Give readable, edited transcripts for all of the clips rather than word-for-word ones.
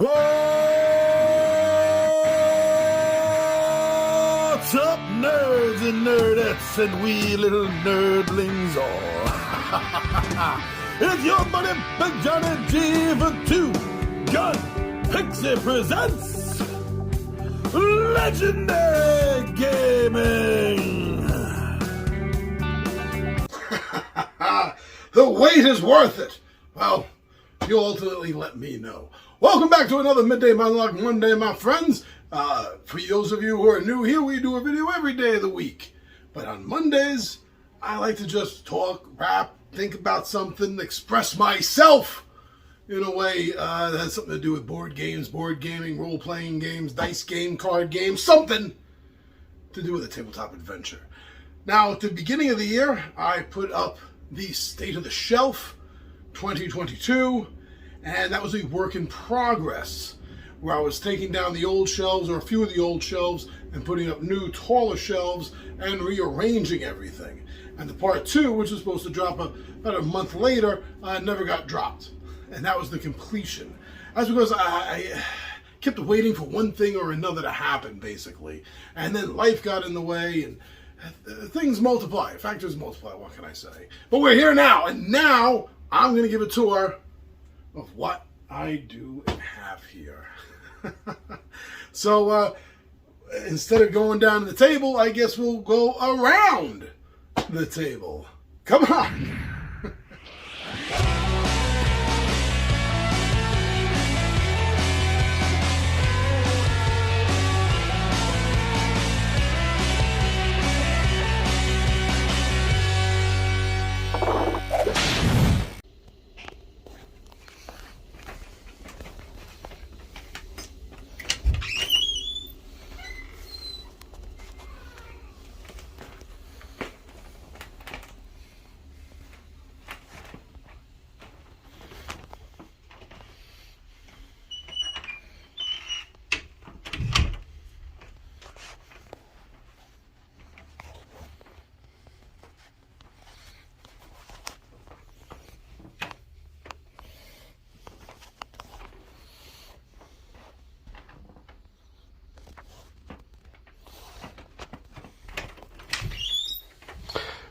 What's up, nerds and nerdettes and wee little nerdlings all? It's your buddy Big Johnny G for Two Gun Pixie presents Legendary Gaming. The wait is worth it. Well, you ultimately let me know. Welcome back to another Midday Monologue Monday, my friends. For those of you who are new here, we do a video every day of the week. But on Mondays, I like to just talk, rap, think about something, express myself in a way that has something to do with board games, board gaming, role-playing games, dice game, card games, something to do with a tabletop adventure. Now, at the beginning of the year, I put up the State of the Shelf 2022, and that was a work in progress, where I was taking down the old shelves, or a few of the old shelves, and putting up new, taller shelves, and rearranging everything. And the part two, which was supposed to drop about a month later, never got dropped. And that was the completion. That's because I kept waiting for one thing or another to happen, basically. And then life got in the way, and things multiply. Factors multiply, what can I say? But we're here now, and now I'm going to give a tour of what I do and have here. So, instead of going down to the table, I guess we'll go around the table. Come on!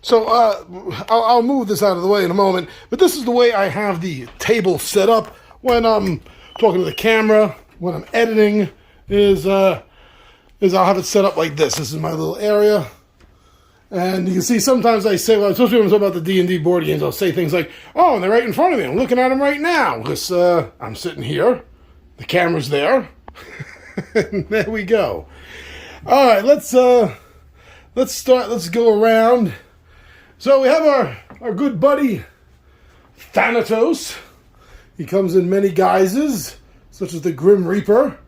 So I'll move this out of the way in a moment, but this is the way I have the table set up when I'm talking to the camera, when I'm editing, is I'll have it set up like this. This is my little area, and you can see sometimes I say, well, especially when I'm talking about the D&D board games, I'll say things like, oh, and they're right in front of me, I'm looking at them right now, because I'm sitting here, the camera's there, and there we go. All right, let's start, let's go around. So we have our good buddy, Thanatos. He comes in many guises, such as the Grim Reaper,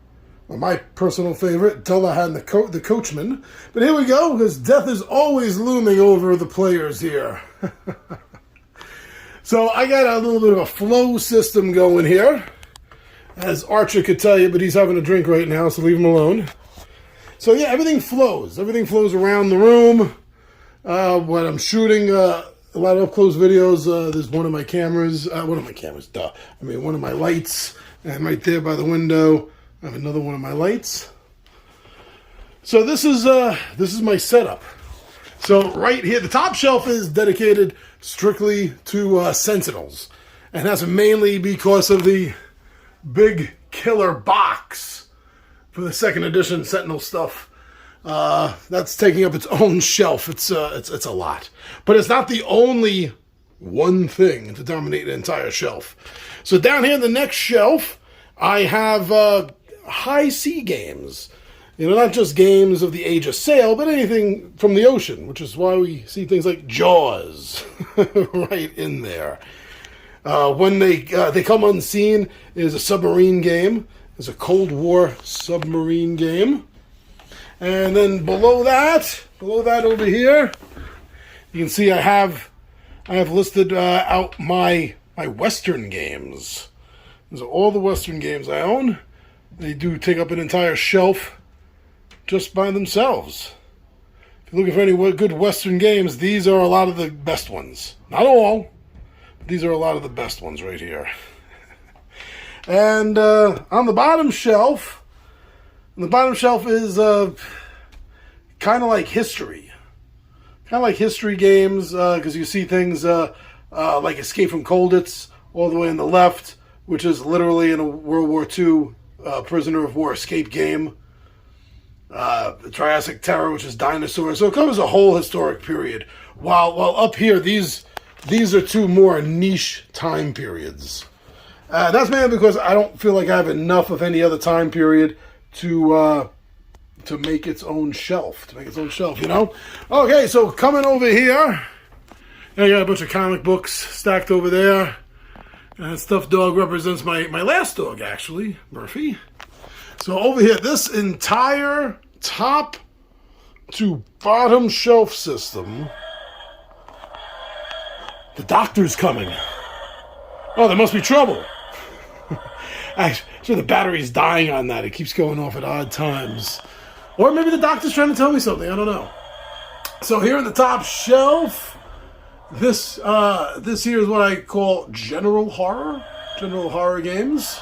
or my personal favorite, Dullahan the Coachman. But here we go, because death is always looming over the players here. So I got a little bit of a flow system going here, as Archer could tell you, but he's having a drink right now, so leave him alone. So yeah, everything flows. Everything flows around the room. When I'm shooting a lot of up-close videos, there's one of my lights, and right there by the window, I have another one of my lights. So this is my setup. So right here, the top shelf is dedicated strictly to Sentinels, and that's mainly because of the big killer box for the second edition Sentinel stuff. That's taking up its own shelf. It's a lot. But it's not the only one thing to dominate the entire shelf. So down here in the next shelf, I have high sea games. You know, not just games of the Age of Sail, but anything from the ocean, which is why we see things like Jaws right in there. When they come unseen is a submarine game. It's a Cold War submarine game. And then below that over here, you can see I have listed out my Western games. These are all the Western games I own. They do take up an entire shelf just by themselves. If you're looking for any good Western games, these are a lot of the best ones. Not all, but these are a lot of the best ones right here. And on the bottom shelf, is kind of like history. Kind of like history games, because you see things like Escape from Colditz all the way on the left, which is literally in a World War II prisoner of war escape game. The Triassic Terror, which is dinosaurs. So it covers a whole historic period. While up here, these are two more niche time periods. That's mainly because I don't feel like I have enough of any other time period to make its own shelf. You know? Okay, so coming over here, I got a bunch of comic books stacked over there. And stuffed dog represents my last dog, actually, Murphy. So over here, this entire top to bottom shelf system, the doctor's coming. Oh, there must be trouble. Actually, the battery's dying on that. It keeps going off at odd times. Or maybe the doctor's trying to tell me something. I don't know. So here on the top shelf, this here is what I call general horror games.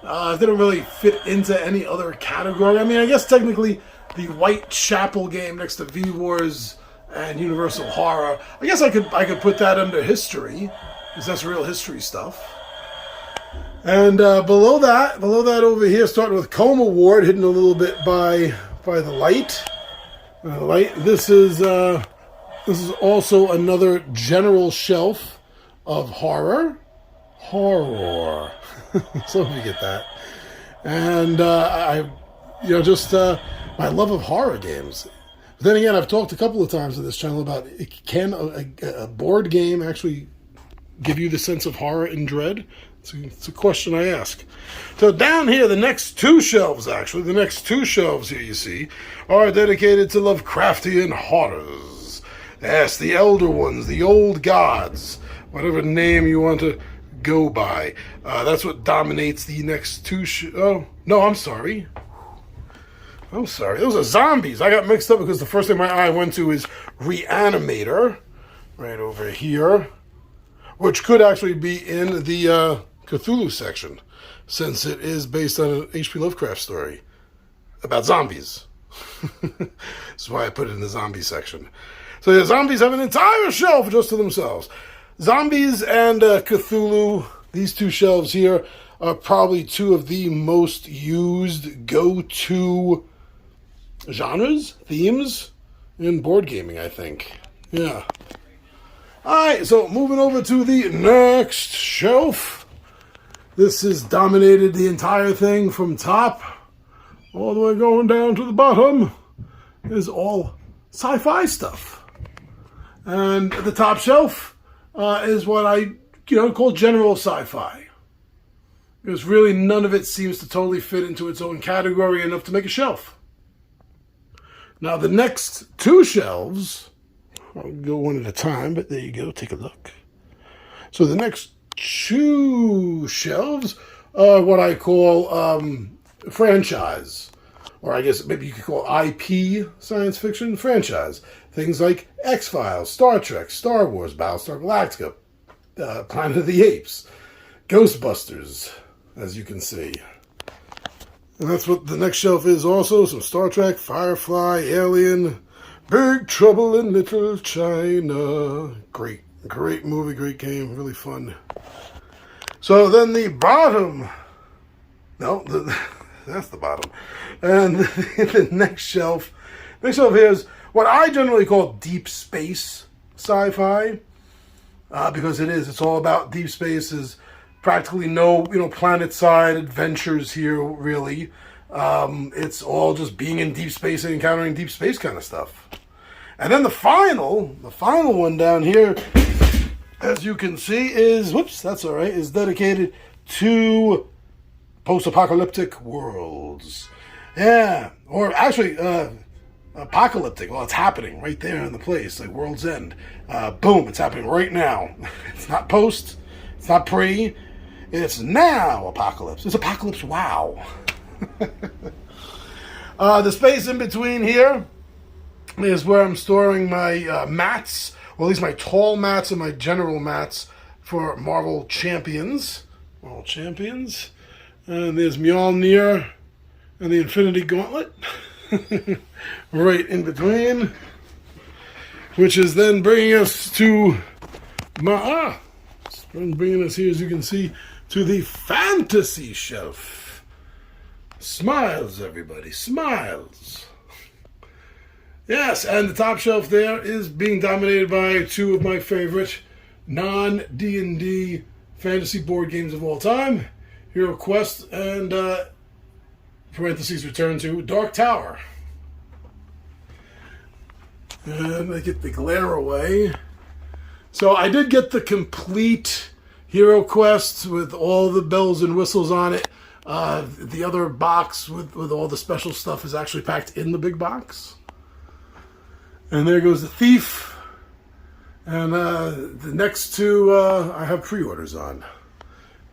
They don't really fit into any other category. I mean, I guess technically the Whitechapel game next to V-Wars and Universal Horror, I guess I could put that under history, because that's real history stuff. And below that over here, starting with Coma Ward, hidden a little bit by the light. This is also another general shelf of horror. So if you get that. And my love of horror games. But then again, I've talked a couple of times on this channel about can a board game actually give you the sense of horror and dread? It's a question I ask. So down here, the next two shelves here you see are dedicated to Lovecraftian horrors. Yes, the elder ones, the old gods, whatever name you want to go by. That's what dominates the next two. Oh no, I'm sorry. Those are zombies. I got mixed up because the first thing my eye went to is Reanimator, right over here, which could actually be in the Cthulhu section, since it is based on an H.P. Lovecraft story about zombies. That's why I put it in the zombie section. So the zombies have an entire shelf just to themselves. Zombies and Cthulhu, these two shelves here, are probably two of the most used go-to genres, themes, in board gaming, I think. Yeah. Alright, so moving over to the next shelf. This has dominated the entire thing from top all the way going down to the bottom. Is all sci-fi stuff. And the top shelf is what I call general sci-fi. Because really none of it seems to totally fit into its own category enough to make a shelf. Now the next two shelves, I'll go one at a time, but there you go, take a look. So the next two shelves are what I call franchise. Or I guess maybe you could call IP science fiction franchise. Things like X-Files, Star Trek, Star Wars, Battlestar Galactica, Planet of the Apes, Ghostbusters, as you can see. And that's what the next shelf is also. Some Star Trek, Firefly, Alien, Big Trouble in Little China. Great movie, great game, really fun. So then the bottom, that's the bottom. And the next shelf here is what I generally call deep space sci-fi, because it's all about deep space. Is practically no, planet-side adventures here, really. It's all just being in deep space and encountering deep space kind of stuff. And then the final one down here, as you can see, is dedicated to post-apocalyptic worlds. Yeah, or actually, apocalyptic. Well, it's happening right there in the place, like World's End. Boom, it's happening right now. It's not post, it's not pre, it's now apocalypse. It's apocalypse wow. The space in between here is where I'm storing my mats, or at least my tall mats and my general mats for Marvel Champions. All Champions. And there's Mjolnir and the Infinity Gauntlet. Right in between. Which is then bringing us to bringing us here, as you can see, to the fantasy shelf. Smiles, everybody, smiles. Yes, and the top shelf there is being dominated by two of my favorite non-D&D fantasy board games of all time, Hero Quest and, parentheses, return to Dark Tower. And I get the glare away. So I did get the complete Hero Quest with all the bells and whistles on it. The other box with all the special stuff is actually packed in the big box. And there goes the Thief. And the next two I have pre-orders on.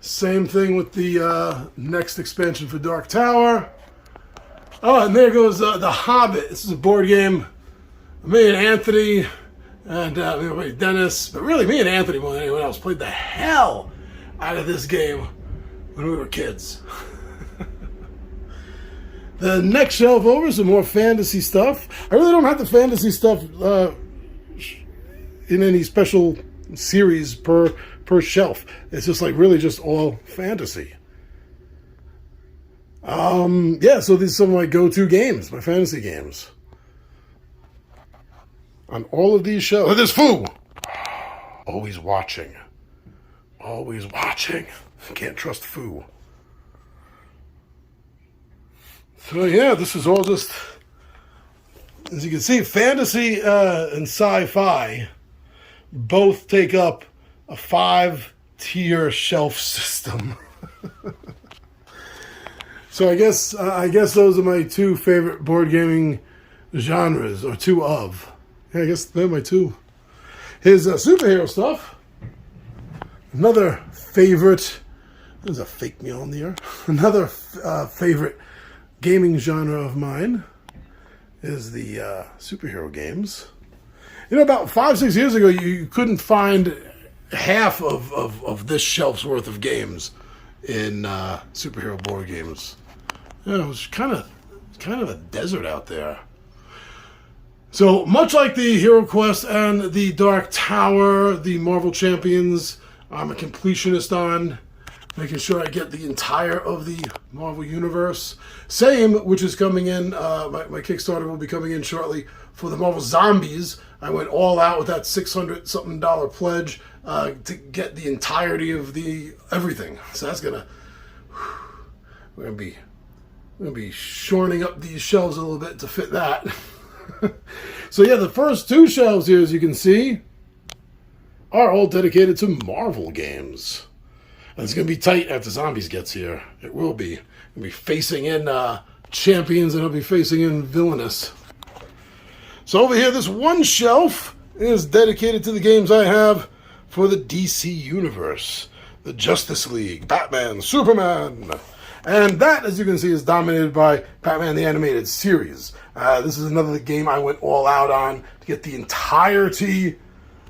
Same thing with the next expansion for Dark Tower. Oh, and there goes The Hobbit. This is a board game. Me and Anthony and Dennis, but really me and Anthony more than anyone else, played the hell out of this game when we were kids. The next shelf over is some more fantasy stuff. I really don't have the fantasy stuff in any special series per shelf. It's just like really just all fantasy. Yeah, so these are some of my go-to games, my fantasy games. On all of these shelves. Oh, there's Foo! Always watching. Always watching. Can't trust Foo. So yeah, this is all just, as you can see, fantasy and sci-fi both take up a 5-tier shelf system. So I guess those are my two favorite board gaming genres, or two of. Yeah, I guess they're my two. Here's superhero stuff. Another favorite. There's a fake Mjolnir. Another favorite gaming genre of mine is the superhero games. You know, about 5-6 years ago, you couldn't find half of this shelf's worth of games in superhero board games. Yeah, it was kind of a desert out there. So, much like the Hero Quest and the Dark Tower, the Marvel Champions, I'm a completionist on, making sure I get the entire of the Marvel Universe. Same, which is coming in, my Kickstarter will be coming in shortly for the Marvel Zombies. I went all out with that $600-something pledge to get the entirety of the everything. So that's we're gonna be shortening up these shelves a little bit to fit that. So yeah, the first two shelves here, as you can see, are all dedicated to Marvel games. And it's going to be tight after Zombies gets here. It will be. We'll be facing in Champions, and I'll be facing in Villainous. So over here, this one shelf is dedicated to the games I have for the DC Universe. The Justice League, Batman, Superman. And that, as you can see, is dominated by Batman the Animated Series. This is another game I went all out on to get the entirety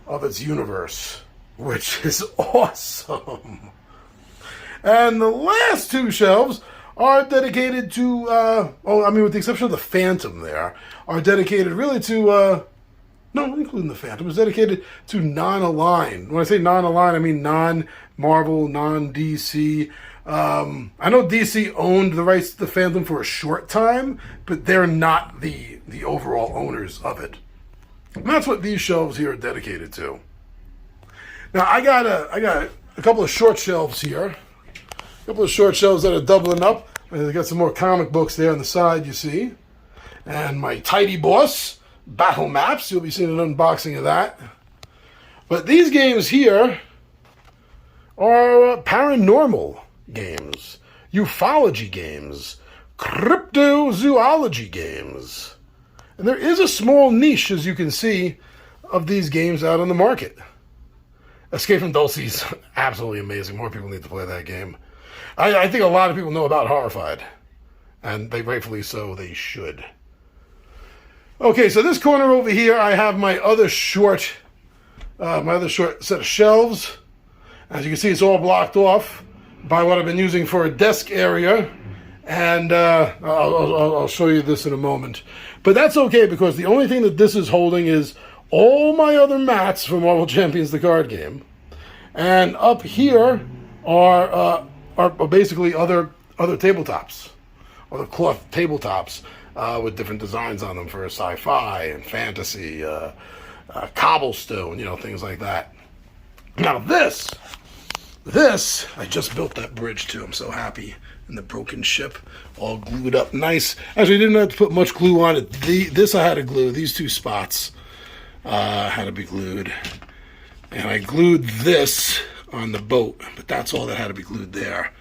of its universe, which is awesome. And the last two shelves are dedicated to, with the exception of the Phantom there, are dedicated really to, including the Phantom, is dedicated to non-aligned. When I say non-aligned, I mean non-Marvel, non-DC. I know DC owned the rights to the Phantom for a short time, but they're not the overall owners of it. And that's what these shelves here are dedicated to. Now, I got a couple of short shelves here. A couple of short shelves that are doubling up. I got some more comic books there on the side, you see. And my Tidy Boss battle maps. You'll be seeing an unboxing of that. But these games here are paranormal games, ufology games, cryptozoology games. And there is a small niche, as you can see, of these games out on the market. Escape from Dulce's absolutely amazing. More people need to play that game. I think a lot of people know about Horrified, and they rightfully so, they should. Okay, so this corner over here, I have my other short set of shelves. As you can see, it's all blocked off by what I've been using for a desk area. And I'll show you this in a moment. But that's okay, because the only thing that this is holding is all my other mats for Marvel Champions, the card game. And up here are basically other tabletops, other cloth tabletops with different designs on them for sci-fi and fantasy, cobblestone, things like that. Now this, I just built that bridge too. I'm so happy. And the broken ship, all glued up nice. Actually, didn't have to put much glue on it. This I had to glue. These two spots had to be glued. And I glued this on the boat, but that's all that had to be glued there.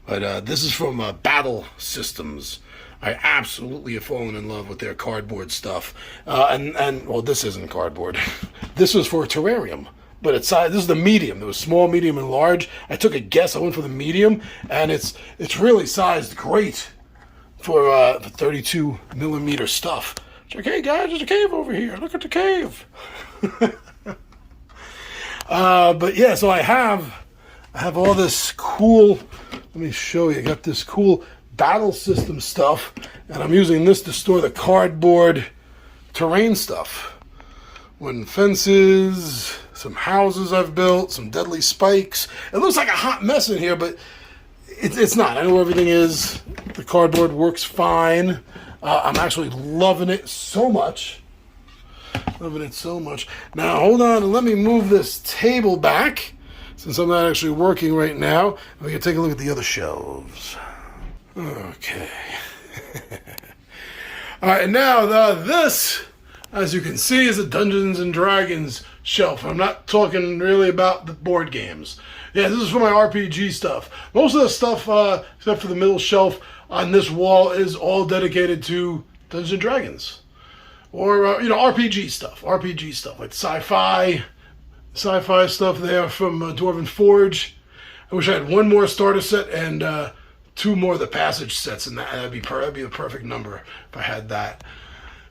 But this is from Battle Systems. I absolutely have fallen in love with their cardboard stuff. And well, this isn't cardboard. This was for a terrarium. But it's this is the medium. There was small, medium, and large. I took a guess. I went for the medium, and it's really sized great for 32 millimeter stuff. It's like, hey guys, there's a cave over here. Look at the cave. But yeah, so I have all this cool. Let me show you. I got this cool Battle System stuff, and I'm using this to store the cardboard terrain stuff. Wooden fences, some houses I've built, some deadly spikes. It looks like a hot mess in here, but it's not. I know where everything is. The cardboard works fine. I'm actually loving it so much. Now, hold on and let me move this table back, since I'm not actually working right now. We can take a look at the other shelves. Okay. All right, now this, as you can see, is a Dungeons and Dragons shelf. I'm not talking really about the board games. Yeah, this is for my RPG stuff. Most of the stuff, except for the middle shelf on this wall, is all dedicated to Dungeons and Dragons. Or, RPG stuff, like sci-fi stuff there from Dwarven Forge. I wish I had one more starter set and 2 more of the passage sets, and that'd be the perfect number if I had that.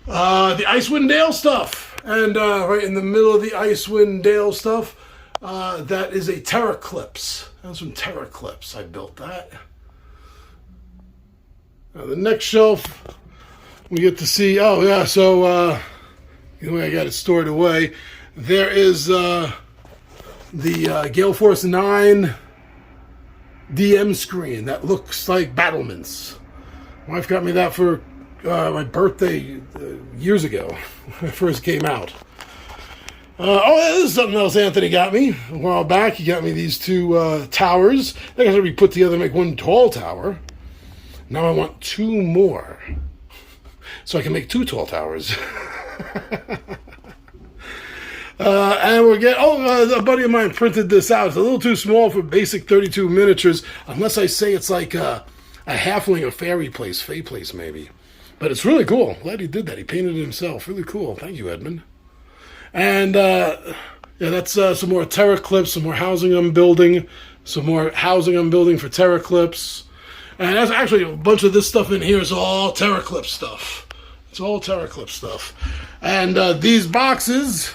The Icewind Dale stuff, and right in the middle of the Icewind Dale stuff, that is a Terraclips. That's from Terraclips. I built that. Now the next shelf, we get to see. Oh yeah, so the way I got it stored away, there is the Gale Force 9 DM screen that looks like battlements. My wife got me that for my birthday years ago when it first came out. This is something else Anthony got me a while back. He got me these 2 towers. They got to be put together to make one tall tower. Now I want 2 more, so I can make 2 tall towers. And we're getting, a buddy of mine printed this out. It's a little too small for basic 32 miniatures, unless I say it's like a halfling or fairy place, fey place maybe. But it's really cool. Glad he did that. He painted it himself. Really cool. Thank you, Edmund. And that's some more Terraclips, some more housing I'm building, some more housing I'm building for Terraclips. And that's actually a bunch of this stuff in here is all Terraclip stuff. It's all Terraclip stuff. And these boxes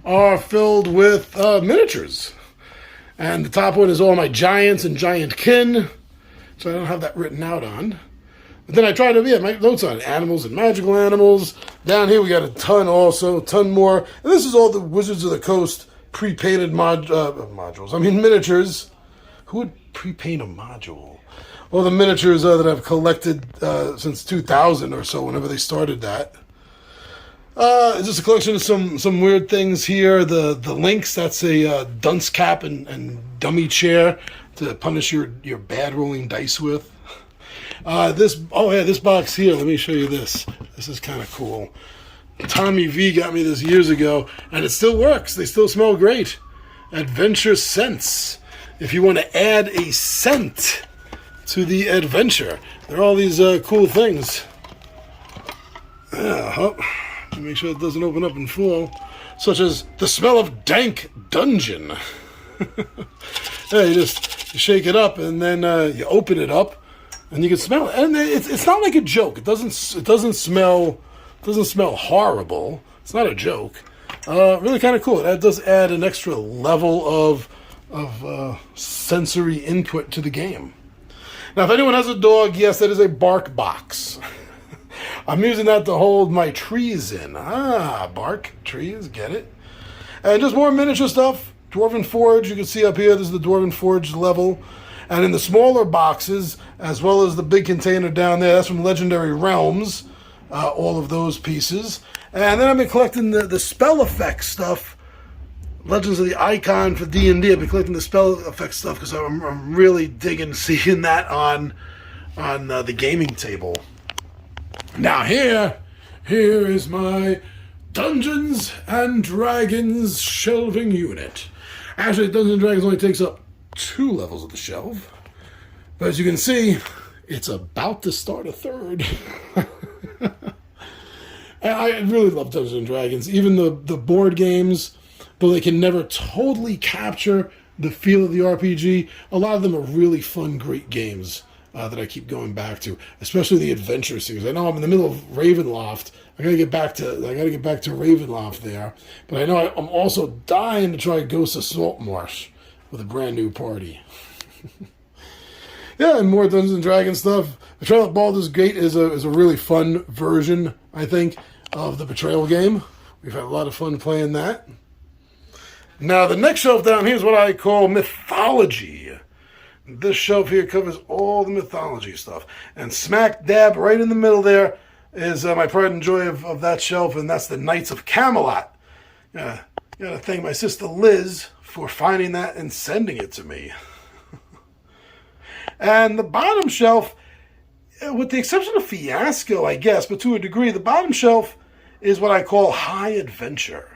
are filled with miniatures. And the top one is all my giants and giant kin. So I don't have that written out on. But then I try to make notes on animals and magical animals. Down here we got a ton more. And this is all the Wizards of the Coast pre-painted miniatures. Who would pre-paint a module? Well, the miniatures that I've collected since 2000 or so, whenever they started that. It's just a collection of some weird things here. The Lynx, that's a dunce cap and dummy chair to punish your bad rolling dice with. This box here, let me show you this. This is kind of cool. Tommy V got me this years ago, and it still works. They still smell great. Adventure Scents. If you want to add a scent to the adventure, there are all these cool things. Make sure it doesn't open up and fall. Such as the smell of dank dungeon. You shake it up and then you open it up and you can smell it. And it's not like a joke. It doesn't smell horrible. It's not a joke. Really kind of cool. That does add an extra level of sensory input to the game. Now, if anyone has a dog, yes, that is a bark box. I'm using that to hold my trees in. Bark, trees, get it? And just more miniature stuff. Dwarven Forge, you can see up here, this is the Dwarven Forge level. And in the smaller boxes, as well as the big container down there, that's from Legendary Realms, all of those pieces. And then I've been collecting the spell effect stuff, Legends of the Icon for D&D. I've been collecting the spell effect stuff because I'm really digging seeing that on the gaming table. Now here is my Dungeons and Dragons shelving unit. Actually, Dungeons and Dragons only takes up 2 levels of the shelf. But as you can see, it's about to start a third. And I really love Dungeons and Dragons. Even the board games, though they can never totally capture the feel of the RPG, a lot of them are really fun, great games that I keep going back to, especially the adventure series. I know I'm in the middle of Ravenloft. I gotta get back to Ravenloft there, but I know I'm also dying to try Ghost of Saltmarsh with a brand new party. Yeah, and more Dungeons and Dragons stuff. Betrayal at Baldur's Gate is a really fun version, I think, of the Betrayal game. We've had a lot of fun playing that. Now, the next shelf down here is what I call mythology. This shelf here covers all the mythology stuff. And smack dab right in the middle there is my pride and joy of that shelf, and that's the Knights of Camelot. Gotta thank my sister Liz for finding that and sending it to me. And the bottom shelf, with the exception of Fiasco, I guess, but to a degree, the bottom shelf is what I call high adventure.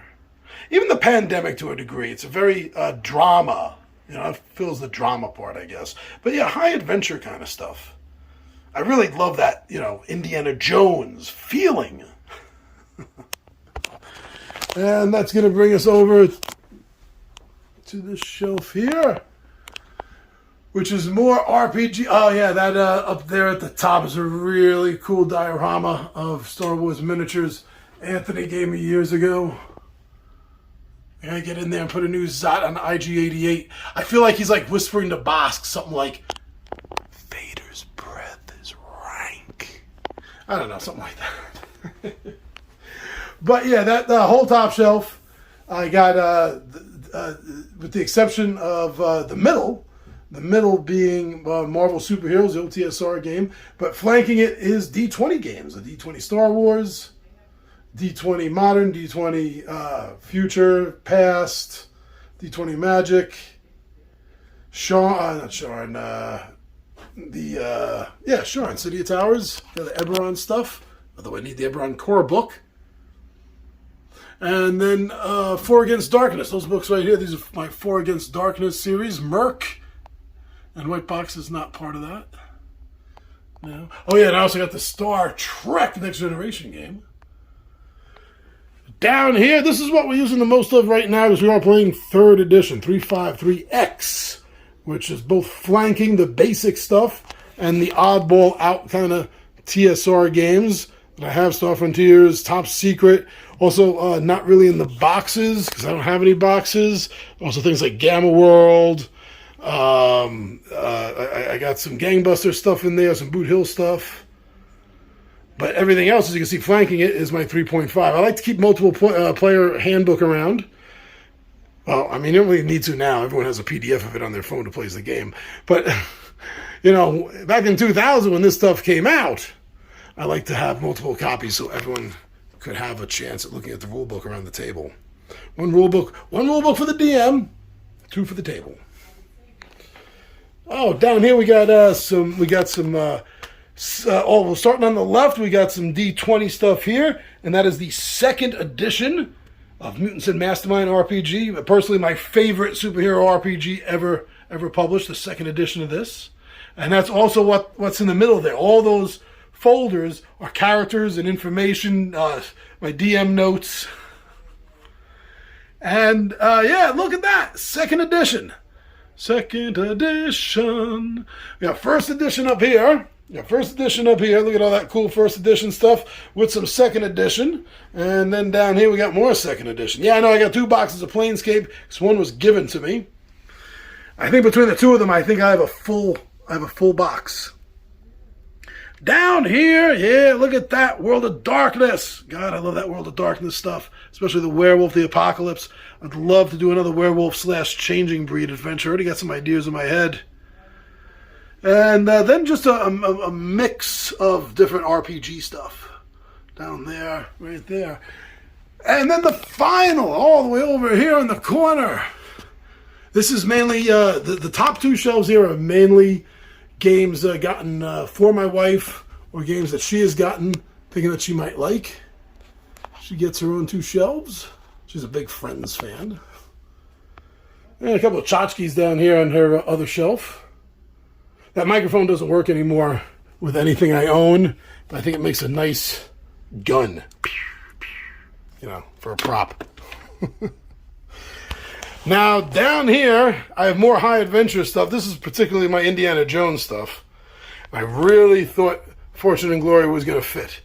Even the Pandemic, to a degree, it's a very drama. It fills the drama part, I guess. But yeah, high adventure kind of stuff. I really love that, Indiana Jones feeling. And that's going to bring us over to this shelf here, which is more RPG. Oh yeah, that up there at the top is a really cool diorama of Star Wars miniatures Anthony gave me years ago. I gotta get in there and put a new Zot on the IG-88. I feel like he's like whispering to Bosk something like, Vader's breath is rank. I don't know, something like that. But yeah, the whole top shelf, I got, with the exception of the middle being Marvel Superheroes, the OTSR game, but flanking it is D20 games, the D20 Star Wars, D20 Modern, D20 Future, Past, D20 Magic, Sean, City of Towers, the Eberron stuff, although I need the Eberron core book. And then 4 Against Darkness, those books right here, these are my 4 Against Darkness series, Merc, and White Box is not part of that. No. Oh yeah, and I also got the Star Trek Next Generation game. Down here, this is what we're using the most of right now because we are playing 3rd edition, 353X, which is both flanking the basic stuff and the oddball out kind of TSR games that I have. Star Frontiers, Top Secret, also not really in the boxes because I don't have any boxes. Also things like Gamma World. I got some Gangbuster stuff in there, some Boot Hill stuff. But everything else, as you can see, flanking it is my 3.5. I like to keep multiple player handbook around. Well, I mean, you don't really need to now. Everyone has a PDF of it on their phone to play the game. But, back in 2000 when this stuff came out, I like to have multiple copies so everyone could have a chance at looking at the rule book around the table. One rule book for the DM, 2 for the table. Oh, down here we got some starting on the left, we got some D20 stuff here, and that is the 2nd edition of Mutants and Mastermind RPG. Personally, my favorite superhero RPG ever published, the 2nd edition of this. And that's also what's in the middle there. All those folders are characters and information, my DM notes. And look at that, 2nd edition. 2nd edition. We got 1st edition up here. Yeah, 1st edition up here. Look at all that cool 1st edition stuff with some 2nd edition. And then down here we got more 2nd edition. Yeah, I know I got 2 boxes of Planescape because one was given to me. I think between the two of them, I think I have a full box. Down here, yeah, look at that, World of Darkness. God, I love that World of Darkness stuff, especially the Werewolf, the Apocalypse. I'd love to do another werewolf / changing breed adventure. I already got some ideas in my head. And then just a mix of different RPG stuff. Down there, right there. And then the final, all the way over here in the corner. This is mainly, the top two shelves here are mainly games gotten for my wife, or games that she has gotten, thinking that she might like. She gets her own two shelves. She's a big Friends fan. And a couple of tchotchkes down here on her other shelf. That microphone doesn't work anymore with anything I own, but I think it makes a nice gun, you know, for a prop. Now, down here, I have more high adventure stuff. This is particularly my Indiana Jones stuff. I really thought Fortune and Glory was going to fit,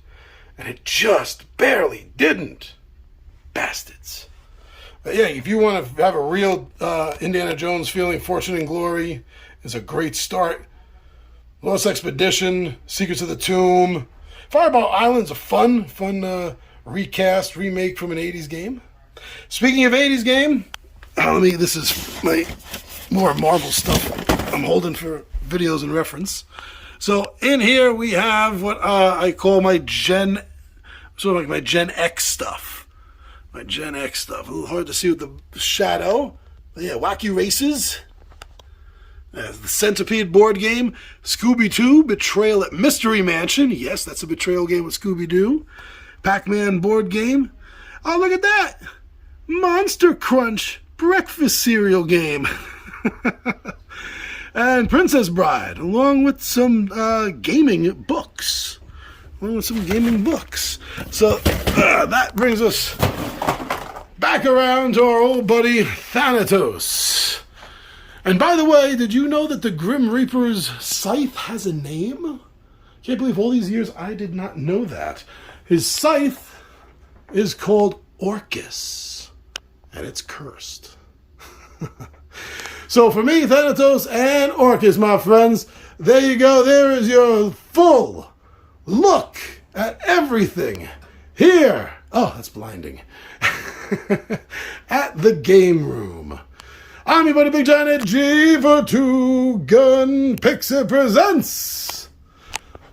and it just barely didn't. Bastards. But yeah, if you want to have a real Indiana Jones feeling, Fortune and Glory is a great start. Lost Expedition, Secrets of the Tomb. Fireball Island's a fun recast, remake from an 80s game. Speaking of 80s game, this is my more Marvel stuff I'm holding for videos and reference. So in here we have what I call my Gen X stuff. My Gen X stuff. A little hard to see with the shadow. But yeah, Wacky Races. The Centipede board game. Scooby-Doo, Betrayal at Mystery Mansion. Yes, that's a betrayal game with Scooby-Doo. Pac-Man board game. Oh, look at that. Monster Crunch breakfast cereal game. And Princess Bride, along with some gaming books. So that brings us back around to our old buddy Thanatos. And by the way, did you know that the Grim Reaper's scythe has a name? Can't believe all these years I did not know that. His scythe is called Orcus, and it's cursed. So for me, Thanatos and Orcus, my friends, there you go. There is your full look at everything here. Oh, that's blinding. At the game room. I'm your buddy Big John at G for Two Gun Pixie presents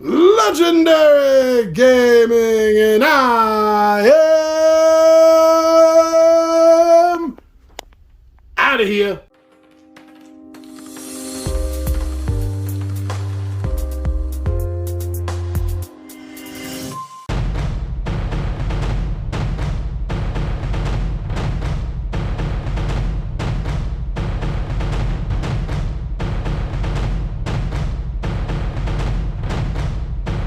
Legendary Gaming, and I am out of here.